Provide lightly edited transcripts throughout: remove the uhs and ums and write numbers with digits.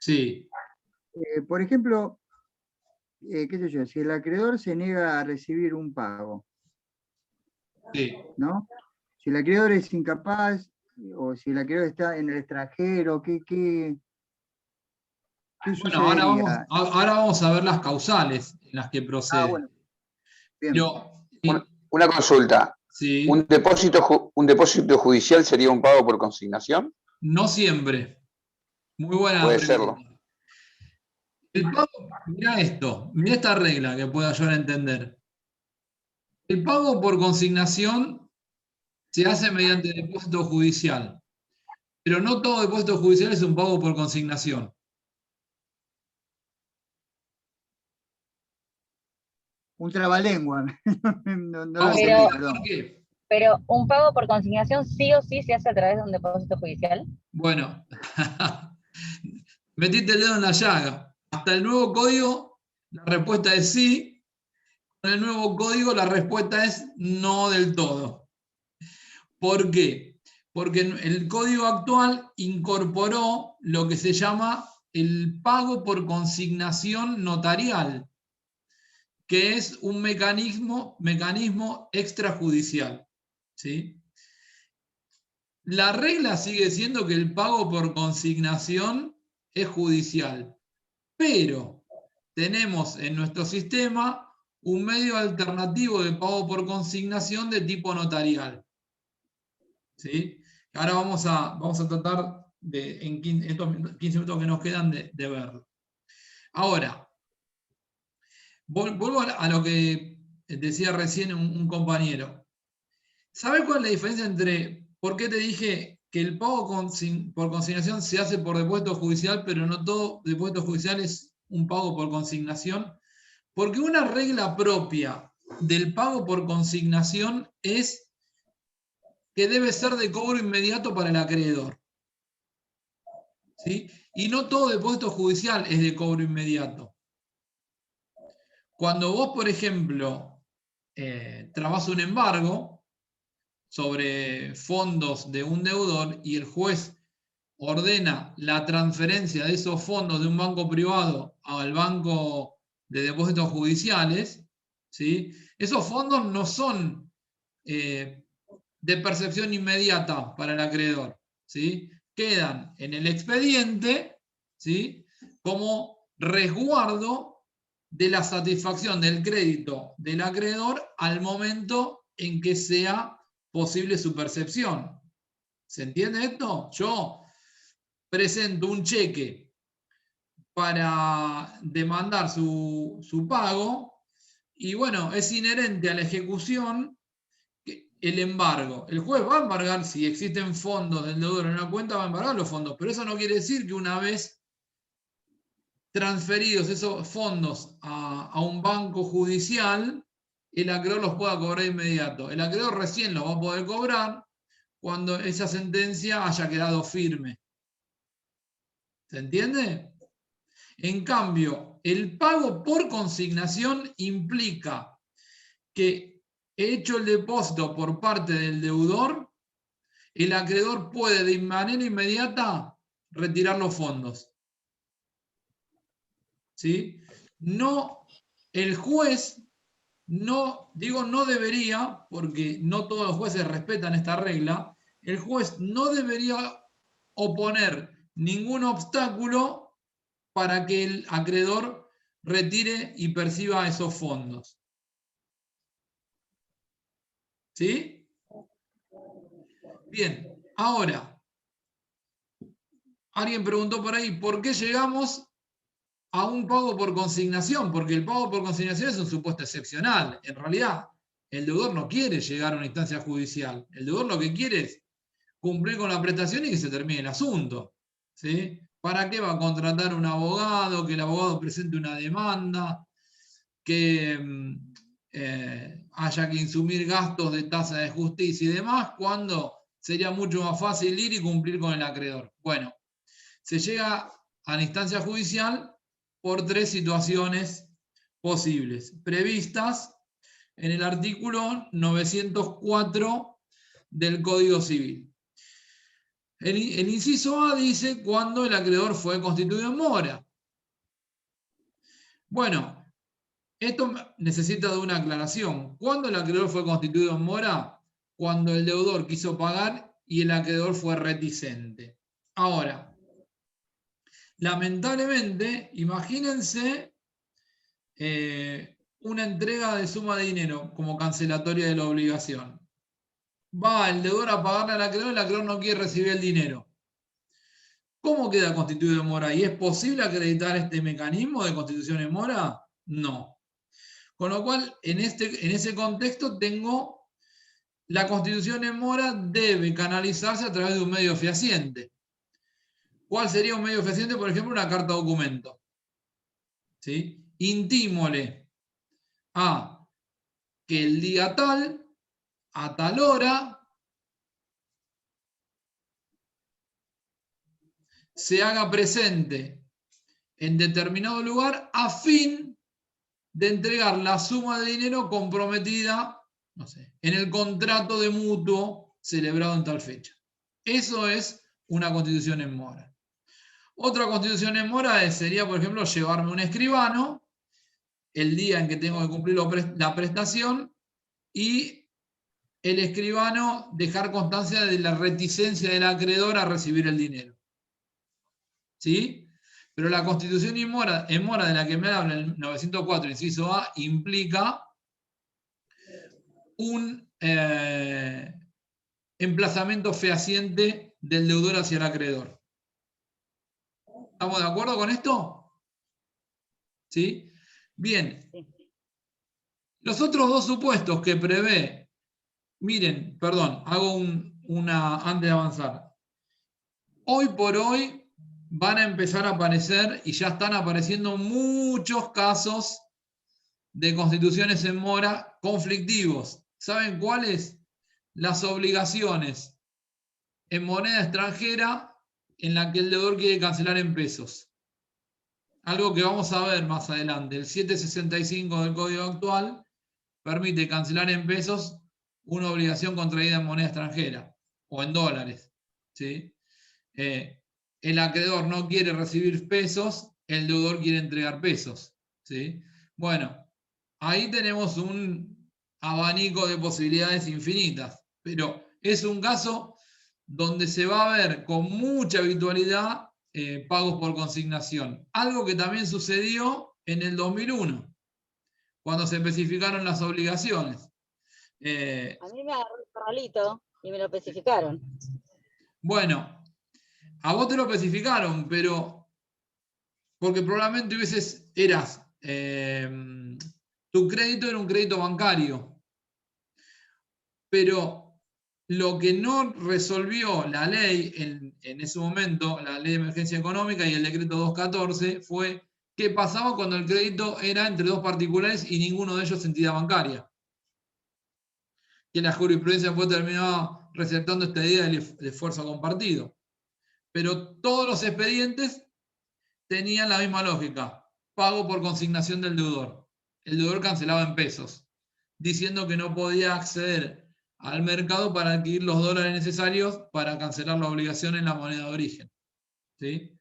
Sí. Por ejemplo, qué sé yo, si el acreedor se niega a recibir un pago, Sí. ¿no? Si el acreedor es incapaz, o si el acreedor está en el extranjero, ¿qué Bueno, sucedería? ahora vamos a ver las causales en las que procede. Bueno, bien. Pero, Una consulta. sí, ¿Un depósito judicial sería un pago por consignación? no siempre. Muy buena Puede pregunta. serlo. El pago, mira esto, mira esta regla que pueda ayudar a entender. El pago por consignación se hace mediante depósito judicial, pero no todo depósito judicial es un pago por consignación. Un trabalengua. No lo Vamos a entendí, explicar perdón. por qué. Pero un pago por consignación sí o sí se hace a través de un depósito judicial. Bueno, metiste el dedo en la llaga. Hasta el nuevo código, la respuesta es sí. Con el nuevo código, la respuesta es no del todo. ¿Por qué? Porque el código actual incorporó lo que se llama el pago por consignación notarial, que es un mecanismo extrajudicial. ¿Sí? La regla sigue siendo que el pago por consignación es judicial, pero tenemos en nuestro sistema un medio alternativo de pago por consignación de tipo notarial. ¿Sí? Ahora vamos a tratar en estos 15 minutos que nos quedan de verlo. Ahora, vuelvo a lo que decía recién un compañero. ¿Sabes cuál es la diferencia entre por qué te dije que el pago por consignación se hace por depósito judicial, pero no todo depósito judicial es un pago por consignación? Porque una regla propia del pago por consignación es que debe ser de cobro inmediato para el acreedor. ¿Sí? Y no todo depósito judicial es de cobro inmediato. Cuando vos, por ejemplo, trabas un embargo sobre fondos de un deudor y el juez ordena la transferencia de esos fondos de un banco privado al banco de depósitos judiciales, ¿sí? Esos fondos no son de percepción inmediata para el acreedor, ¿sí? Quedan en el expediente, ¿sí? Como resguardo de la satisfacción del crédito del acreedor al momento en que sea posible su percepción. ¿Se entiende esto? Yo presento un cheque para demandar su pago y bueno, es inherente a la ejecución el embargo. El juez va a embargar, si existen fondos del deudor en una cuenta, va a embargar los fondos, pero eso no quiere decir que una vez transferidos esos fondos a un banco judicial, el acreedor los pueda cobrar de inmediato. El acreedor recién los va a poder cobrar cuando esa sentencia haya quedado firme. ¿Se entiende? En cambio, el pago por consignación implica que, hecho el depósito por parte del deudor, el acreedor puede de manera inmediata retirar los fondos. ¿Sí? No, el juez no debería, porque no todos los jueces respetan esta regla, el juez no debería oponer ningún obstáculo para que el acreedor retire y perciba esos fondos. ¿Sí? Bien, ahora, alguien preguntó por ahí, ¿por qué llegamos a un pago por consignación? Porque el pago por consignación es un supuesto excepcional. En realidad, el deudor no quiere llegar a una instancia judicial. El deudor lo que quiere es cumplir con la prestación y que se termine el asunto. ¿Sí? ¿Para qué va a contratar un abogado? Que el abogado presente una demanda, que haya que insumir gastos de tasa de justicia y demás, cuando sería mucho más fácil ir y cumplir con el acreedor. Bueno, se llega a la instancia judicial por 3 situaciones posibles, previstas en el artículo 904 del Código Civil. El inciso A dice cuando el acreedor fue constituido en mora. Bueno, esto necesita de una aclaración. ¿Cuándo el acreedor fue constituido en mora? Cuando el deudor quiso pagar y el acreedor fue reticente. Ahora, lamentablemente, imagínense una entrega de suma de dinero como cancelatoria de la obligación. Va el deudor a pagarle al acreedor y el acreedor no quiere recibir el dinero. ¿Cómo queda constituido en mora? ¿Y es posible acreditar este mecanismo de constitución en mora? No. Con lo cual, en ese contexto tengo la constitución en mora debe canalizarse a través de un medio fehaciente. ¿Cuál sería un medio fehaciente? Por ejemplo, una carta documento. ¿Sí? Intímole a que el día tal, a tal hora, se haga presente en determinado lugar a fin de entregar la suma de dinero comprometida, no sé, en el contrato de mutuo celebrado en tal fecha. Eso es una constitución en mora. Otra constitución en mora sería, por ejemplo, llevarme un escribano el día en que tengo que cumplir la prestación y el escribano dejar constancia de la reticencia del acreedor a recibir el dinero. ¿Sí? Pero la constitución en mora de la que me habla el 904, inciso A, implica un emplazamiento fehaciente del deudor hacia el acreedor. ¿Estamos de acuerdo con esto? ¿Sí? Bien. Los otros dos supuestos que prevé, miren, perdón, hago antes de avanzar. Hoy por hoy van a empezar a aparecer, y ya están apareciendo muchos casos de constituciones en mora conflictivos. ¿Saben cuáles? Las obligaciones en moneda extranjera en la que el deudor quiere cancelar en pesos. Algo que vamos a ver más adelante. El 765 del Código actual permite cancelar en pesos una obligación contraída en moneda extranjera o en dólares. ¿Sí? El acreedor no quiere recibir pesos, el deudor quiere entregar pesos. ¿Sí? Bueno, ahí tenemos un abanico de posibilidades infinitas, pero es un caso donde se va a ver con mucha habitualidad pagos por consignación. Algo que también sucedió en el 2001, cuando se especificaron las obligaciones. A mí me agarró el corralito y me lo especificaron. Bueno, a vos te lo especificaron, pero porque probablemente tu crédito era un crédito bancario, pero lo que no resolvió la ley en ese momento, la ley de emergencia económica y el decreto 214, fue qué pasaba cuando el crédito era entre dos particulares y ninguno de ellos entidad bancaria. Que la jurisprudencia después terminó receptando esta idea del esfuerzo compartido. Pero todos los expedientes tenían la misma lógica. Pago por consignación del deudor. El deudor cancelaba en pesos, diciendo que no podía acceder al mercado para adquirir los dólares necesarios para cancelar la obligación en la moneda de origen. ¿Sí?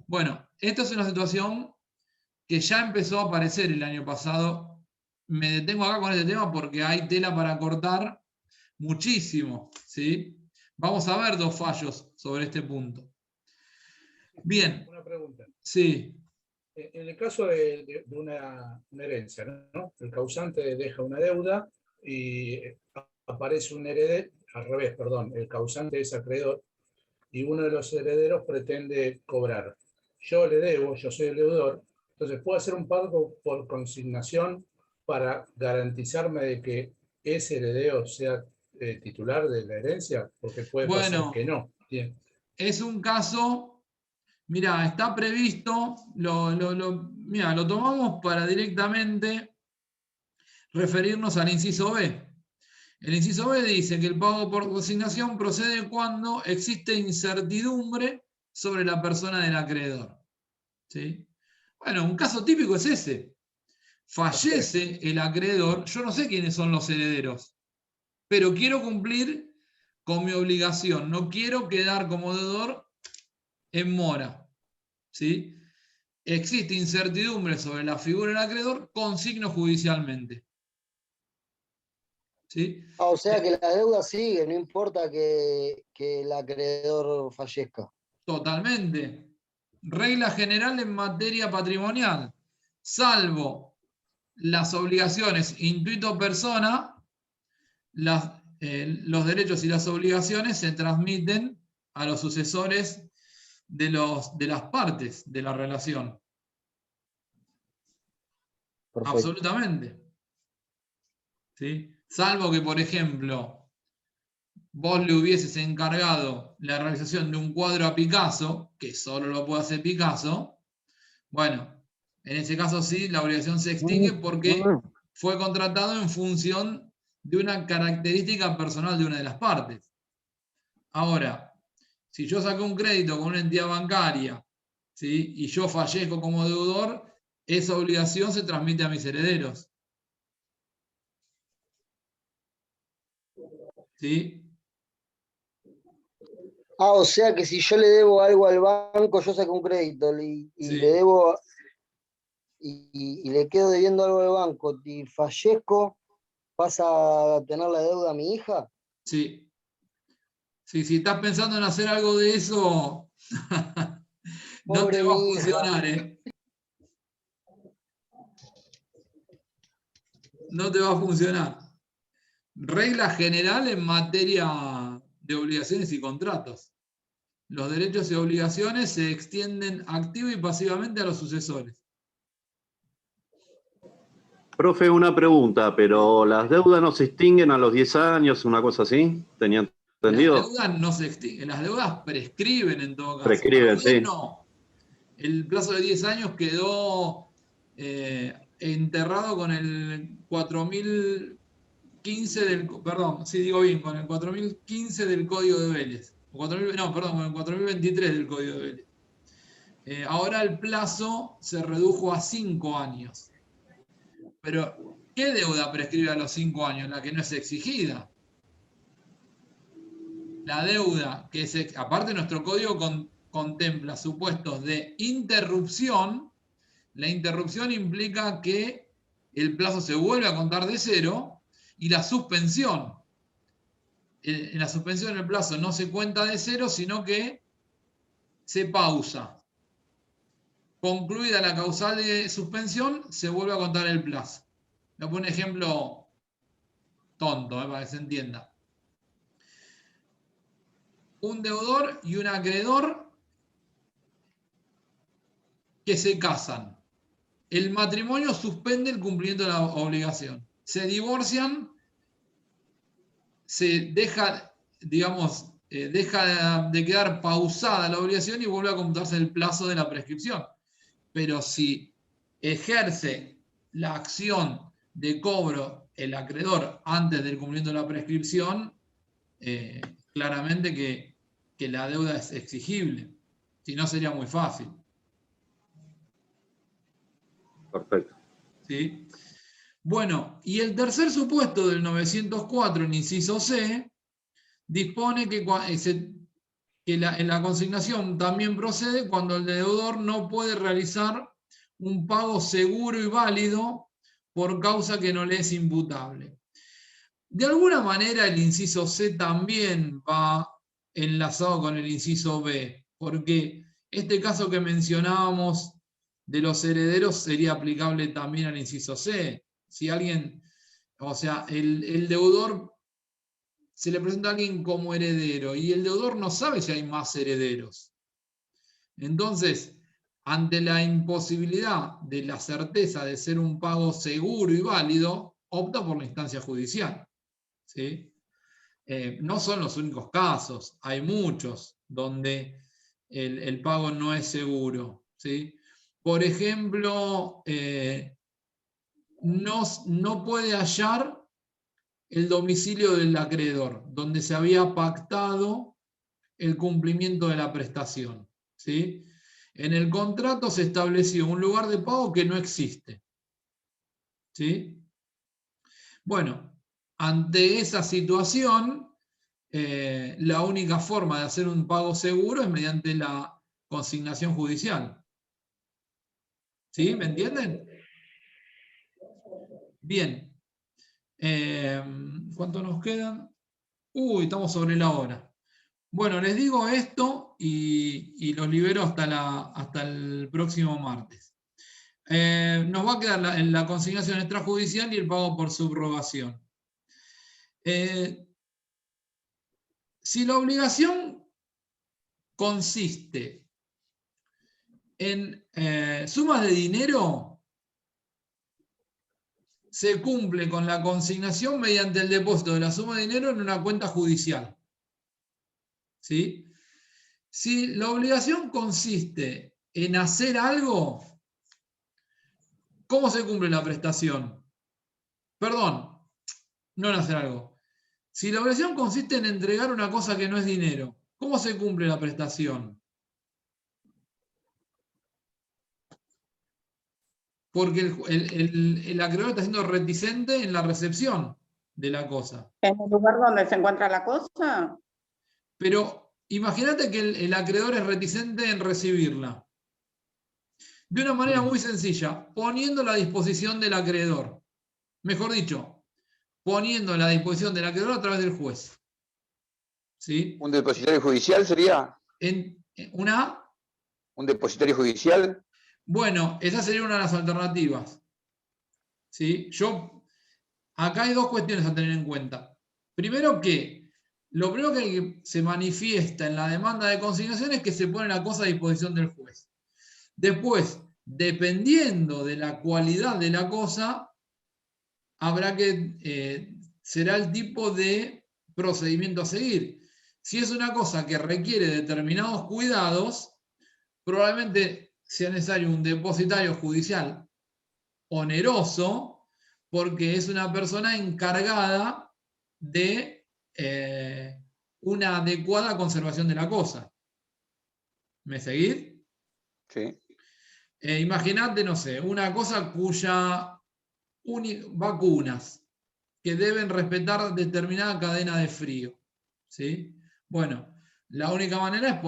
Bueno, esta es una situación que ya empezó a aparecer el año pasado. Me detengo acá con este tema porque hay tela para cortar muchísimo. ¿Sí? Vamos a ver dos fallos sobre este punto. Bien. Una pregunta. Sí. En el caso de una herencia, ¿no? El causante deja una deuda y aparece un heredero, al revés, perdón, el causante es acreedor y uno de los herederos pretende cobrar. Yo le debo, yo soy el deudor, entonces puedo hacer un pago por consignación para garantizarme de que ese heredero sea titular de la herencia, porque puede pasar que no. Bien. Es un caso, mira, está previsto, mira, lo tomamos para directamente referirnos al inciso B. El inciso B dice que el pago por consignación procede cuando existe incertidumbre sobre la persona del acreedor. ¿Sí? Bueno, un caso típico es ese. Fallece el acreedor, yo no sé quiénes son los herederos, pero quiero cumplir con mi obligación. No quiero quedar como deudor en mora. ¿Sí? Existe incertidumbre sobre la figura del acreedor, consigno judicialmente. ¿Sí? O sea que la deuda sigue, no importa que el acreedor fallezca. Totalmente. Regla general en materia patrimonial. Salvo las obligaciones intuito persona, los derechos y las obligaciones se transmiten a los sucesores de las partes de la relación. Perfecto. Absolutamente. ¿Sí? Salvo que, por ejemplo, vos le hubieses encargado la realización de un cuadro a Picasso, que solo lo puede hacer Picasso, bueno, en ese caso sí, la obligación se extingue porque fue contratado en función de una característica personal de una de las partes. Ahora, si yo saqué un crédito con una entidad bancaria, ¿sí? Y yo fallezco como deudor, esa obligación se transmite a mis herederos. ¿Sí? O sea que si yo le debo algo al banco, yo saco un crédito y Sí. le debo y le quedo debiendo algo al banco y fallezco, ¿pasa a tener la deuda a mi hija? Sí. Sí, si estás pensando en hacer algo de eso, no Pobre te va a mi hija. funcionar, ¿eh? No te va a funcionar. Regla general en materia de obligaciones y contratos. Los derechos y obligaciones se extienden activa y pasivamente a los sucesores. Profe, una pregunta, pero ¿las deudas no se extinguen a los 10 años, una cosa así? ¿Tenía entendido? Las deudas no se extinguen, las deudas prescriben en todo caso. Prescriben, sí. No. El plazo de 10 años quedó enterrado con el 4015 del, perdón, sí digo bien, con el 4015 del Código de Vélez. Con el 4023 del Código de Vélez. Ahora el plazo se redujo a 5 años. Pero, ¿qué deuda prescribe a los 5 años? La que no es exigida. La deuda que es, aparte nuestro código contempla supuestos de interrupción. La interrupción implica que el plazo se vuelve a contar de cero, y la suspensión. En la suspensión el plazo no se cuenta de cero, sino que se pausa. Concluida la causal de suspensión, se vuelve a contar el plazo. Le pongo un ejemplo tonto, para que se entienda. Un deudor y un acreedor que se casan. El matrimonio suspende el cumplimiento de la obligación. Se divorcian, se deja, digamos, deja de quedar pausada la obligación y vuelve a computarse el plazo de la prescripción. Pero si ejerce la acción de cobro el acreedor antes del cumplimiento de la prescripción, claramente que la deuda es exigible. Si no, sería muy fácil. Perfecto. ¿Sí? Bueno, y el tercer supuesto del 904, en inciso C, dispone que en la consignación también procede cuando el deudor no puede realizar un pago seguro y válido por causa que no le es imputable. De alguna manera el inciso C también va enlazado con el inciso B, porque este caso que mencionábamos de los herederos sería aplicable también al inciso C. Si alguien, o sea, el deudor, se le presenta a alguien como heredero y el deudor no sabe si hay más herederos. Entonces, ante la imposibilidad de la certeza de ser un pago seguro y válido, opta por la instancia judicial. ¿Sí? No son los únicos casos, hay muchos donde el pago no es seguro. ¿Sí? Por ejemplo, no puede hallar el domicilio del acreedor, donde se había pactado el cumplimiento de la prestación. ¿Sí? En el contrato se estableció un lugar de pago que no existe. ¿Sí? Bueno, ante esa situación, la única forma de hacer un pago seguro es mediante la consignación judicial. ¿Sí? ¿Me entienden? Bien. ¿Cuánto nos quedan? Uy, estamos sobre la hora. Bueno, les digo esto y los libero hasta el próximo martes. Nos va a quedar en la consignación extrajudicial y el pago por subrogación. Si la obligación consiste en sumas de dinero, se cumple con la consignación mediante el depósito de la suma de dinero en una cuenta judicial. ¿Sí? Si la obligación consiste en hacer algo, ¿cómo se cumple la prestación? Perdón, no en hacer algo. Si la obligación consiste en entregar una cosa que no es dinero, ¿cómo se cumple la prestación? Porque el acreedor está siendo reticente en la recepción de la cosa. ¿En el lugar donde se encuentra la cosa? Pero imagínate que el acreedor es reticente en recibirla. De una manera muy sencilla, poniéndola a disposición del acreedor. Mejor dicho, poniéndola a disposición del acreedor a través del juez. ¿Sí? ¿Un depositario judicial sería? ¿Un depositario judicial? Bueno, esa sería una de las alternativas. ¿Sí? Acá hay dos cuestiones a tener en cuenta. Primero lo primero que se manifiesta en la demanda de consignación es que se pone la cosa a disposición del juez. Después, dependiendo de la cualidad de la cosa, será el tipo de procedimiento a seguir. Si es una cosa que requiere determinados cuidados, probablemente sea necesario un depositario judicial oneroso, porque es una persona encargada de una adecuada conservación de la cosa. ¿Me seguís? Sí. Imagínate, no sé, una cosa cuya vacunas que deben respetar determinada cadena de frío. ¿Sí? Bueno, la única manera es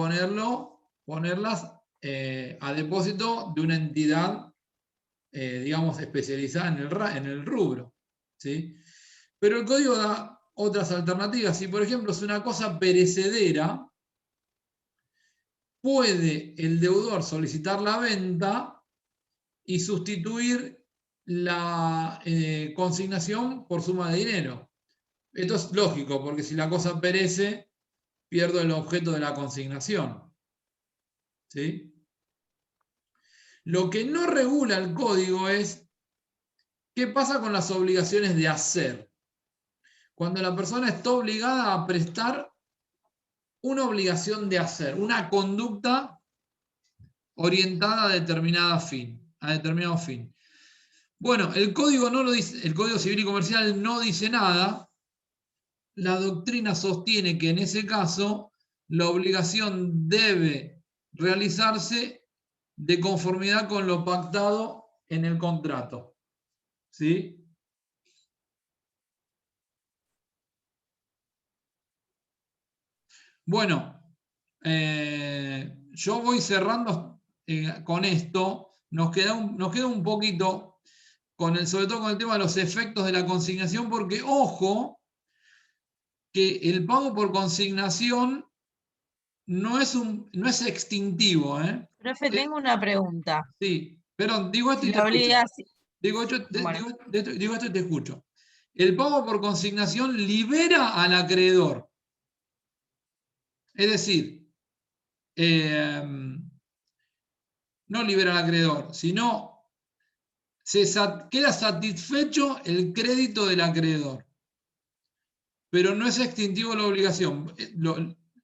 ponerlas a depósito de una entidad, digamos, especializada en el rubro. ¿Sí? Pero el código da otras alternativas. Si, por ejemplo, es una cosa perecedera, puede el deudor solicitar la venta y sustituir la consignación por suma de dinero. Esto es lógico, porque si la cosa perece, pierdo el objeto de la consignación. ¿Sí? Lo que no regula el código es qué pasa con las obligaciones de hacer. Cuando la persona está obligada a prestar una obligación de hacer, una conducta orientada a determinado fin. Bueno, el código no lo dice, el Código Civil y Comercial no dice nada. La doctrina sostiene que en ese caso la obligación debe realizarse de conformidad con lo pactado en el contrato. ¿Sí? Bueno, yo voy cerrando con esto. Nos queda un poquito, sobre todo con el tema de los efectos de la consignación, porque, ojo, que el pago por consignación no es extintivo. Profe, tengo una pregunta. Sí, perdón, digo esto y te escucho. El pago por consignación libera al acreedor. Es decir, no libera al acreedor, sino queda satisfecho el crédito del acreedor. Pero no es extintivo la obligación.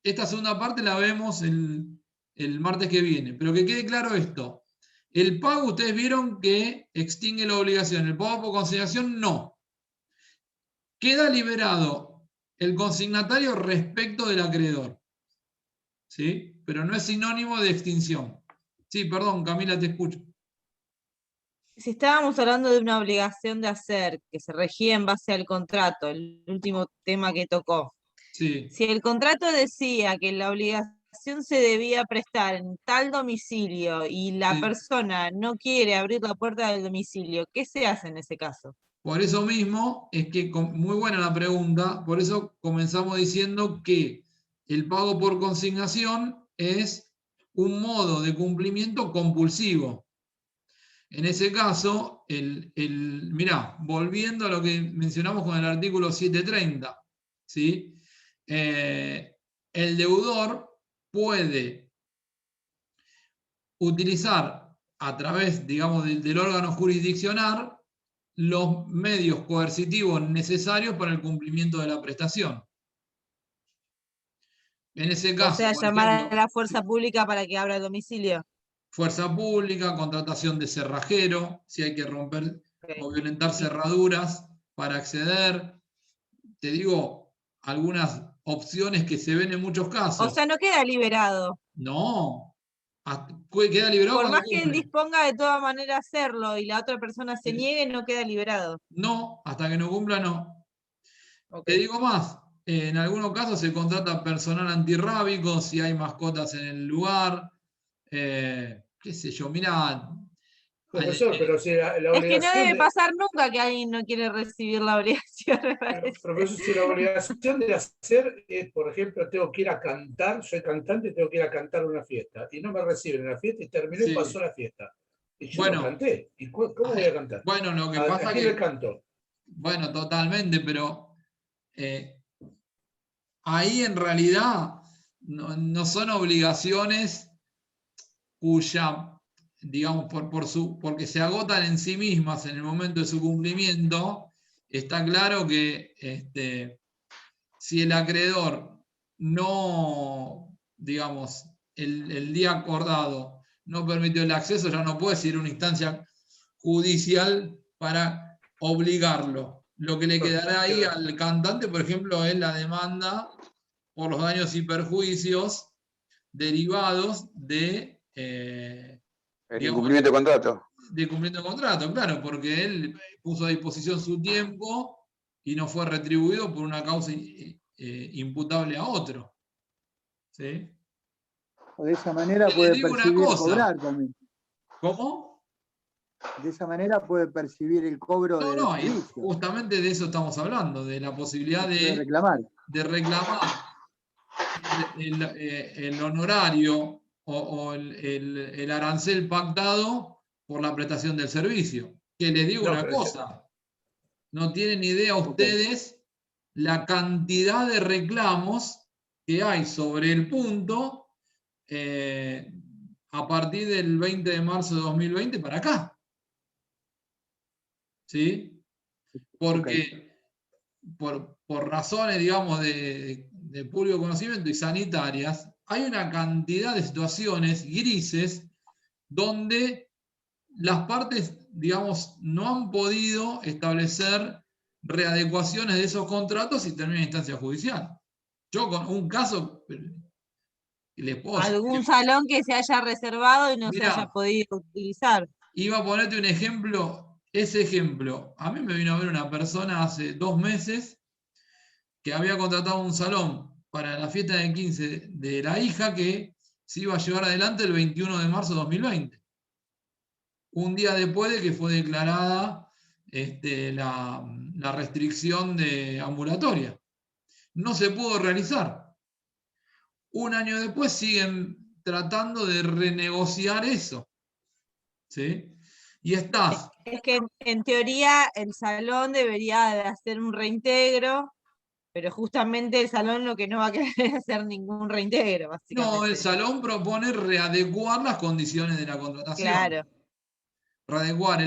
Esta segunda parte la vemos el martes que viene. Pero que quede claro esto. El pago, ustedes vieron que extingue la obligación. El pago por consignación, no. Queda liberado el consignatario respecto del acreedor. ¿Sí? Pero no es sinónimo de extinción. Sí, perdón, Camila, te escucho. Si estábamos hablando de una obligación de hacer, que se regía en base al contrato, el último tema que tocó, Sí, Si el contrato decía que la obligación se debía prestar en tal domicilio y la sí. persona no quiere abrir la puerta del domicilio, ¿qué se hace en ese caso? Por eso mismo es que, muy buena la pregunta, por eso comenzamos diciendo que el pago por consignación es un modo de cumplimiento compulsivo. En ese caso, mirá, volviendo a lo que mencionamos con el artículo 730, ¿sí? El deudor puede utilizar a través, digamos, del órgano jurisdiccional los medios coercitivos necesarios para el cumplimiento de la prestación. En ese O caso, sea, por llamar a ejemplo, la fuerza pública para que abra el domicilio. fuerza pública, contratación de cerrajero, si hay que romper Ok. o violentar cerraduras para acceder. Te digo algunas opciones que se ven en muchos O casos. sea, no queda liberado. No, queda liberado Por cuando más que él cumple. disponga de toda manera a hacerlo y la otra persona se Sí. niegue, no queda liberado. No, hasta que no cumpla, no. Ok. Te digo más, en algunos casos se contrata personal antirrábico si hay mascotas en el lugar. Qué sé yo, mira. Profesor, pero si la Es que no obligación debe de, pasar nunca que alguien no quiere recibir la obligación, me parece. profesor, si la obligación de hacer es, por ejemplo, tengo que ir a cantar, soy cantante, tengo que ir a cantar una fiesta, y no me reciben en la fiesta y terminó y Sí. pasó la fiesta. Y yo no Bueno, canté. ¿Y cómo voy a cantar? bueno, lo que ¿A pasa quién le que, canto? bueno, totalmente, pero ahí en realidad no son obligaciones cuya, digamos, porque se agotan en sí mismas en el momento de su cumplimiento. Está claro que si el acreedor no, digamos, el día acordado no permitió el acceso, ya no puede ir a una instancia judicial para obligarlo. Lo que le quedará ahí al cantante, por ejemplo, es la demanda por los daños y perjuicios derivados de, El digamos, incumplimiento de contrato. de cumplimiento de contrato, claro, porque él puso a disposición su tiempo y no fue retribuido por una causa imputable a otro. ¿Sí? O de esa manera Y le puede digo una percibir cosa. cobrar también. ¿Cómo? De esa manera puede percibir el cobro No, del no, servicio. justamente de eso estamos hablando, de la posibilidad Puede reclamar. de reclamar el honorario o el arancel pactado por la prestación del servicio. Que les digo No, una pero cosa, no tienen idea ustedes la cantidad de reclamos que hay sobre el punto a partir del 20 de marzo de 2020 para acá. ¿Sí? Porque por razones, digamos, de público conocimiento y sanitarias, hay una cantidad de situaciones grises donde las partes, digamos, no han podido establecer readecuaciones de esos contratos y termina en instancia judicial. Yo con un caso, les puedo Algún salón que se haya reservado y no se Mirá, haya podido utilizar. iba a ponerte un ejemplo, ese ejemplo. A mí me vino a ver una persona hace 2 meses que había contratado un salón para la fiesta de 15 de la hija que se iba a llevar adelante el 21 de marzo de 2020. Un día después de que fue declarada la restricción de ambulatoria. No se pudo realizar. Un año después siguen tratando de renegociar eso. ¿Sí? Y estás. Es que en teoría el salón debería de hacer un reintegro, pero justamente el salón lo que no va a querer hacer ningún reintegro, básicamente. No, el salón propone readecuar las condiciones de la contratación. Claro. Readecuar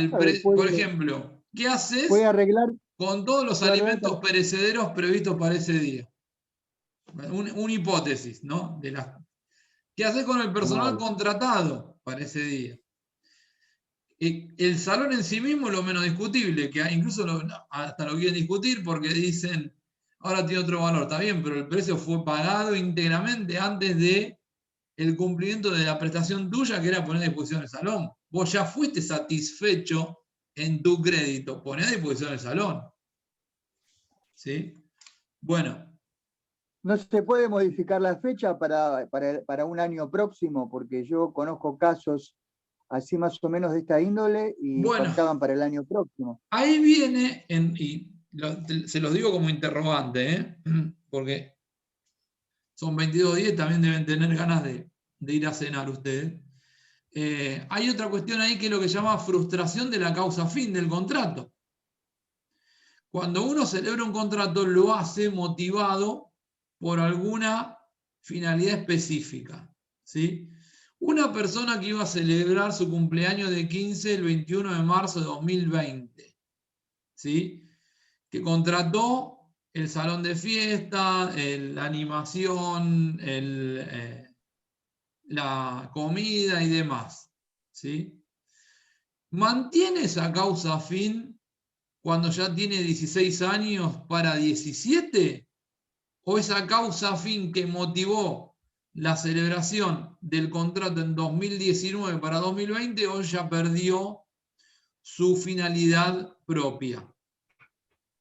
por ejemplo, ¿qué haces puede arreglar, con todos los alimentos perecederos previstos para ese día? Una hipótesis, ¿no? ¿Qué haces con el personal contratado para ese día? El salón en sí mismo es lo menos discutible, que incluso hasta lo quieren discutir porque dicen, ahora tiene otro valor, está bien, pero el precio fue pagado íntegramente antes de el cumplimiento de la prestación tuya, que era poner a disposición el salón. Vos ya fuiste satisfecho en tu crédito, poné a disposición el salón. ¿Sí? Bueno, No se puede modificar la fecha para un año próximo, porque yo conozco casos así más o menos de esta índole y Bueno, pactaban para el año próximo. ahí viene, se los digo como interrogante, porque son 22:10, también deben tener ganas de ir a cenar ustedes. Hay otra cuestión ahí que es lo que se llama frustración de la causa fin del contrato. Cuando uno celebra un contrato, lo hace motivado por alguna finalidad específica, ¿sí? Una persona que iba a celebrar su cumpleaños de 15 el 21 de marzo de 2020, ¿sí? Que contrató el salón de fiesta, la animación, la comida y demás, ¿sí? ¿Mantiene esa causa fin cuando ya tiene 16 años para 17? ¿O esa causa fin que motivó la celebración del contrato en 2019 para 2020 hoy ya perdió su finalidad propia?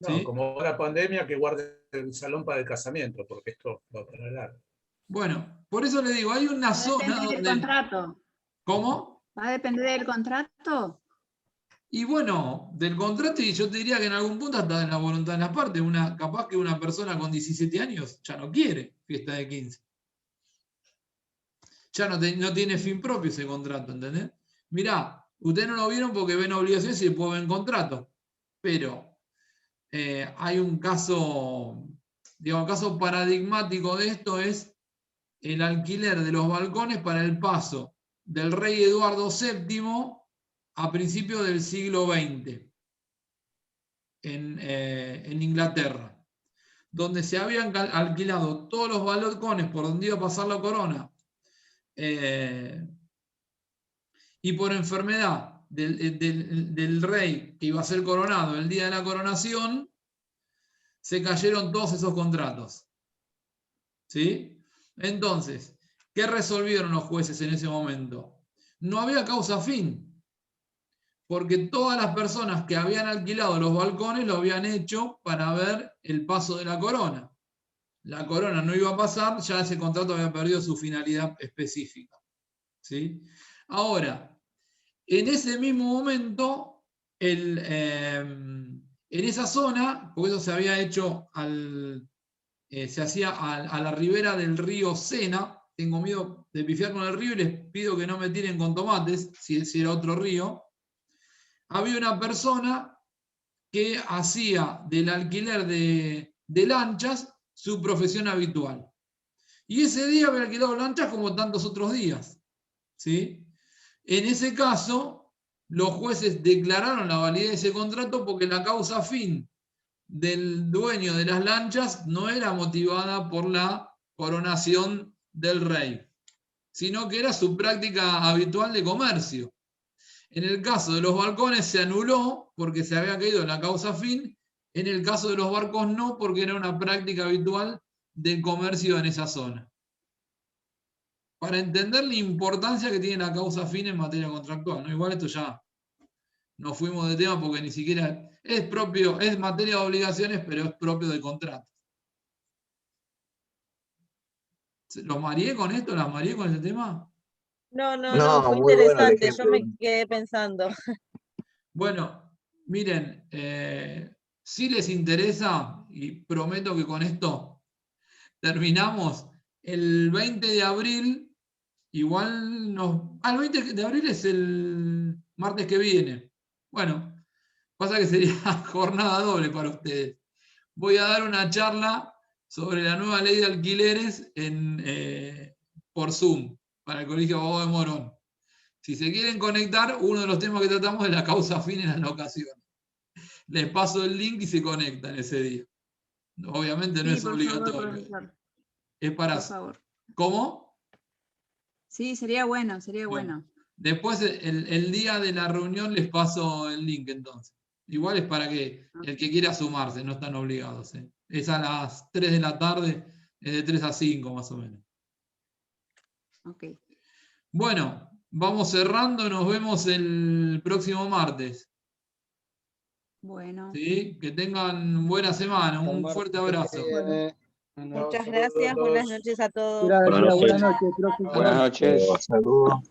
No, ¿Sí? como ahora pandemia, que guarde el salón para el casamiento, porque esto va para largo. Bueno, por eso le digo, hay una zona Depende del donde... contrato. ¿Cómo? ¿Va a depender del contrato? Y bueno, del contrato, y yo te diría que en algún punto hasta en la voluntad de las partes, capaz que una persona con 17 años ya no quiere fiesta de 15. Ya no tiene fin propio ese contrato, ¿entendés? Mirá, ustedes no lo vieron porque ven obligaciones y después ven contrato. Pero hay un caso, digamos, caso paradigmático de esto es el alquiler de los balcones para el paso del rey Eduardo VII a principios del siglo XX en Inglaterra, donde se habían alquilado todos los balcones por donde iba a pasar la corona, y por enfermedad del rey que iba a ser coronado el día de la coronación, se cayeron todos esos contratos. ¿Sí? Entonces, ¿qué resolvieron los jueces en ese momento? No había causa fin, porque todas las personas que habían alquilado los balcones lo habían hecho para ver el paso de la corona. La corona no iba a pasar, ya ese contrato había perdido su finalidad específica. ¿Sí? Ahora, en ese mismo momento, en esa zona, porque eso se había hecho se hacía a la ribera del río Sena. Tengo miedo de pifiar con el río y les pido que no me tiren con tomates, si era otro río. Había una persona que hacía del alquiler de lanchas su profesión habitual. Y ese día había alquilado lanchas como tantos otros días. ¿Sí? En ese caso, los jueces declararon la validez de ese contrato porque la causa fin del dueño de las lanchas no era motivada por la coronación del rey, sino que era su práctica habitual de comercio. En el caso de los balcones se anuló porque se había caído la causa fin, en el caso de los barcos no, porque era una práctica habitual del comercio en esa zona. Para entender la importancia que tiene la causa fin en materia contractual, ¿no? Igual esto ya nos fuimos de tema porque ni siquiera es propio, es materia de obligaciones, pero es propio de contrato. ¿Los mareé con esto? ¿Las mareé con este tema? No, fue muy bueno el interesante, yo ejemplo. me quedé pensando. Bueno, miren, si les interesa, y prometo que con esto terminamos, el 20 de abril, igual nos... el 20 de abril es el martes que viene. Bueno, pasa que sería jornada doble para ustedes. Voy a dar una charla sobre la nueva ley de alquileres por Zoom, para el Colegio de Abogados de Morón. Si se quieren conectar, uno de los temas que tratamos es la causa fin en las locaciones. Les paso el link y se conectan ese día. Obviamente no Sí, es por obligatorio. favor, profesor. Es para... Por favor. ¿Cómo? Sí, sería bueno, sería bueno. Después, el día de la reunión, les paso el link entonces. Igual es para que el que quiera sumarse, no están obligados. Es a las 3 de la tarde, es de 3 a 5 más o menos. Ok. Bueno, vamos cerrando, nos vemos el próximo martes. Bueno. ¿Sí? Que tengan buena semana, un fuerte abrazo. Bueno. Muchas gracias, buenas noches a todos. Gracias, Buenas noches. buenas noches, profe. Buenas noches. Saludos.